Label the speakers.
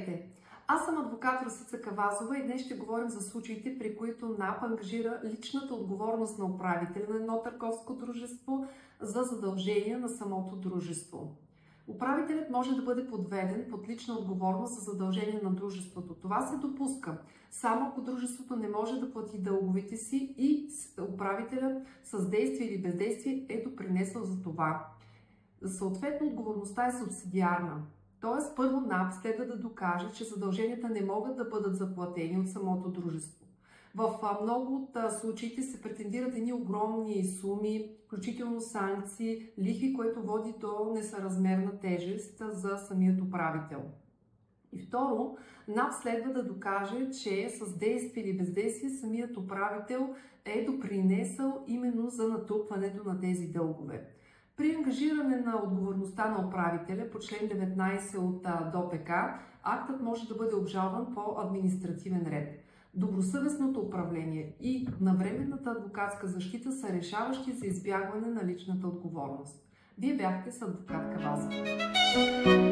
Speaker 1: Здравейте! Аз съм адвокат Росица Кавазова и днес ще говорим за случаите, при които НАП ангажира личната отговорност на управителя на едно търговско дружество за задължения на самото дружество. Управителят може да бъде подведен под лична отговорност за задължения на дружеството. Това се допуска само ако дружеството не може да плати дълговете си и управителят с действие или бездействие е допринесъл за това. Съответно, отговорността е субсидиарна. Тоест, първо НАП следва да докаже, че задълженията не могат да бъдат заплатени от самото дружество. В много от случаите се претендират едни огромни суми, включително санкции, лихви, което води до несъразмерна тежест за самият управител. И второ, НАП следва да докаже, че с действие или бездействие самият управител е допринесъл именно за натрупването на тези дългове. При ангажиране на отговорността на управителя по член 19 от ДОПК, актът може да бъде обжалван по административен ред. Добросъвестното управление и навременната адвокатска защита са решаващи за избягване на личната отговорност. Вие бяхте с адвокат Кавазова.